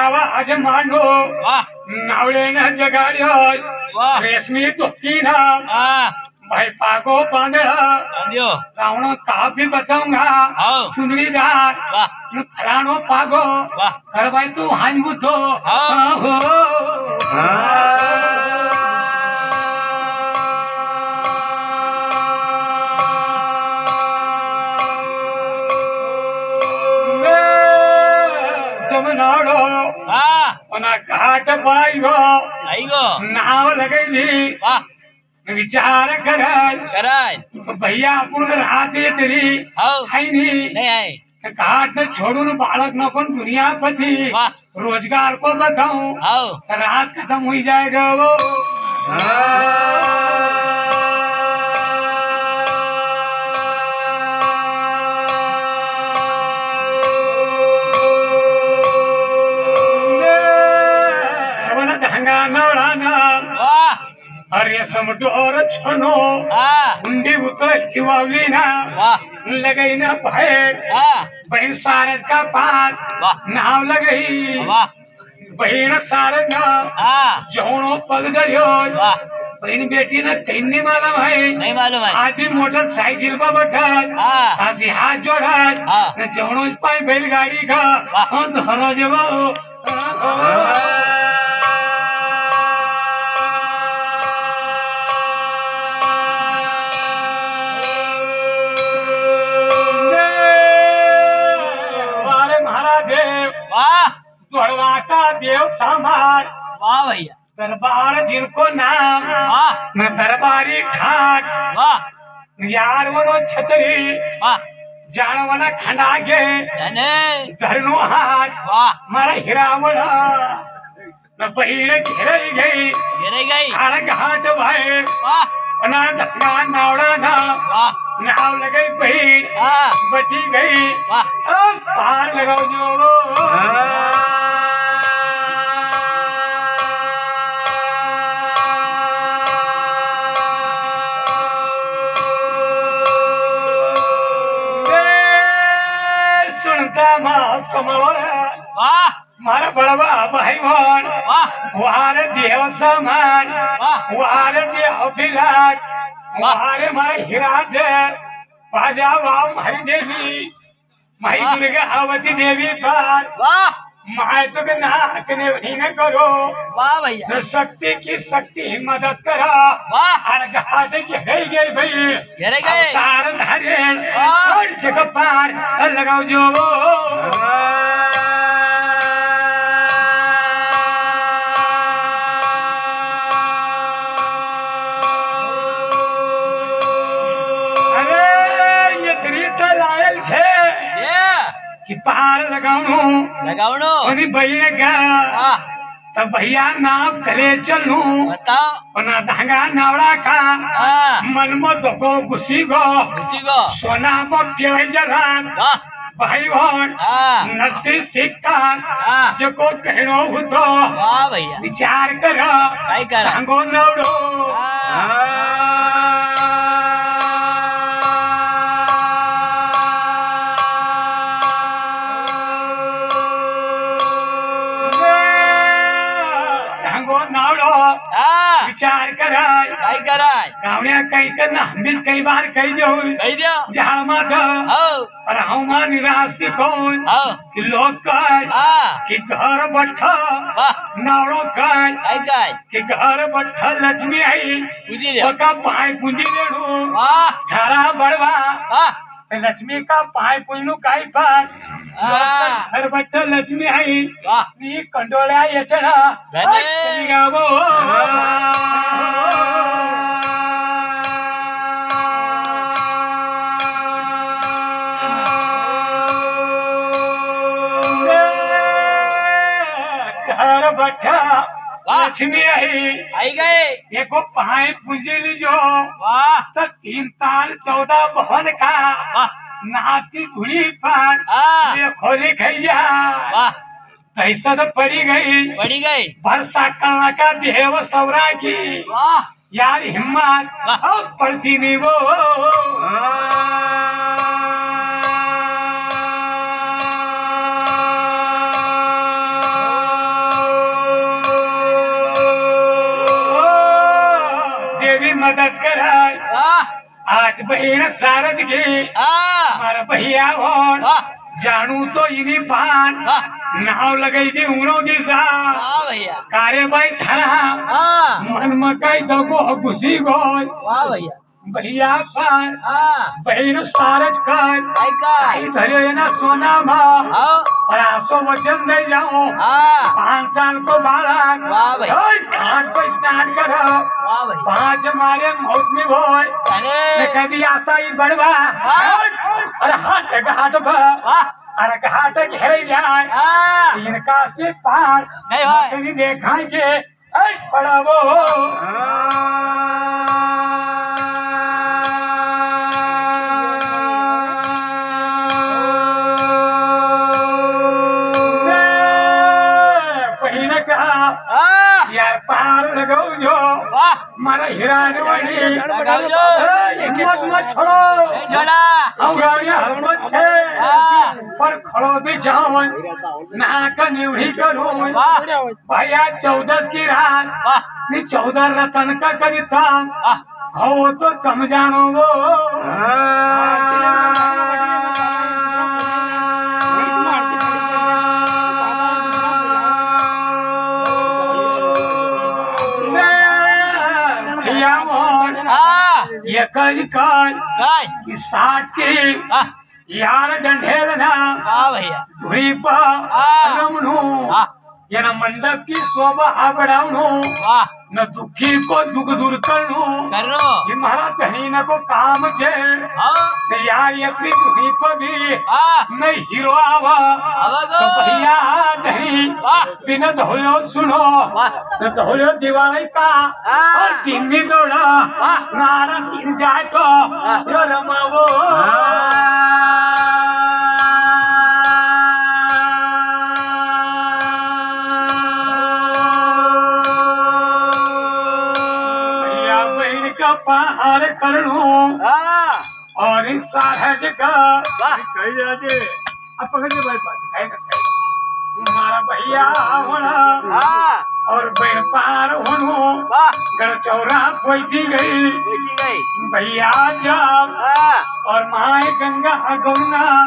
गावा आज मांडो नावळेनं जगाड्यो रेशमी धोतीन भाई पागो बांधो रावण काफी बताऊंगा चुंदड़ीदार फलानो पागो कर भाई तू हांजू तो जमनाड़ो घाट पाईगो नाव लगे थी विचार कराय भैया अपन रात येतरी हाय नहीं घाट न छोड़ून बालक नको दुनिया पति रोजगार को बताऊं रात खत्म हो जाएगा वो अरे समटोर छनो हुंडी उतरली वावली ना लगई ना बाहेर बहीण सारद का पास नाव लगई बहीण सारद ना जोनो पग धरियो बहीण बेटी ना कहीं मालूम है आदमी मोटरसाइकिल पर बैठल हंसी हाथ जोड़ल न जोनो पाई बैलगाड़ी का धरो जबो देव सामार वाह भैया दरबार जिनको नाम न दरबारी ठाट यार वो छतरी जानवना खंडागे धरनो हाथ मारा हिरावण न बहीण घेरई खाड़ घाट भाई ना धक्का नावड़ा ना नाव लगई बहीण बची गई पार लगाओ जो मारा बड़वा भाई वन वार देव समान वार देव बिराट वारे मारा हीरा दे बाजा वाव मारी देवी माई दुर्गा अवती देवी पार माय तो के नाकने वही न करो वाह भैया शक्ति की शक्ति मदद करा और घाट की गई भाई तार धारे और जगह पार लगाओ जो अरे ये तरीका लायल छे कि पार लगाउनो अनि बहीण का तब भैया नाव करे चलू बताओ ना धागा नावड़ा का मन में तो घुसी गो सोना बे जरा भाई भन नर्सी सिक्का जो को कहनो हुतो भैया विचार कर धागो नवड़ो विचार कराय गावड्या कई करना बिल कई बार कई दो जहां मत और हम निराश कौन कि लोग कर कि घर बैठा नावड़ो कर कि घर बैठा लक्ष्मी आई ओका पाए पूंजी लेडू थारा बड़वा लक्ष्मी का पाए पुजनू काई पर घर बैठा लक्ष्मी आई नी कंडोळ्या येचडा चली गावो घर बैठा लक्ष्मी आई गए देखो पाए पूंजी लीजो तो 3 साल 14 बहन का नाती धुड़ी पर खोली खैया तैसा तो पड़ी गई वर्षा करना का देव सौरा की यार हिम्मत पड़ती नहीं वो मदद कराय आज बहन सारज के हमारा भैया और जानू तो इन्हीं पान नाव लगाई थी उंगलों की भैया कारे भाई थारा मन मकाई दगो घुसी गोल भैया भैया पर बहन सारज कर धरे ना सोना माँ और आसो वचन दे जाओ 5 साल को बालक घाट पर स्नान करो 5 हमारे मौत में बोल कभी आशा ही बढ़वा और हाथ घाट अरे घाट घेरे जाए इनका से पार कभी देखा के पड़ा वो यार पार लगाओ जो मारा हिराने वाली हिम्मत मत छोड़ो हम गाड़ियाँ हिम्मत छे पर खड़ो भी जाओ ना का निवड़ी करो भैया 14 की रात ni 14 रतन का कविता खाओ तो कम जानो वो ये कर 60 की यार डंढेल ना भैया धुरी पर रमनू ये न मंडप की शोभा बढ़ाऊं न दुखी को दुख दूर करूं ये महाराज कहीं को काम छे यार ये अपनी धुरी पर भी नहीं हीरो आवा तो भैया नहीं बिना धोलो सुनो तो धोलो दिवाली का और तिन्नी दौड़ा नारा तीन जाए तो जो रमावो पहाड़ कर लूं और इस साहज का हमारा भैया होना और बेड़ पार होनो घर चौरा पहुंची गई भैया जब और माए गंगा गौना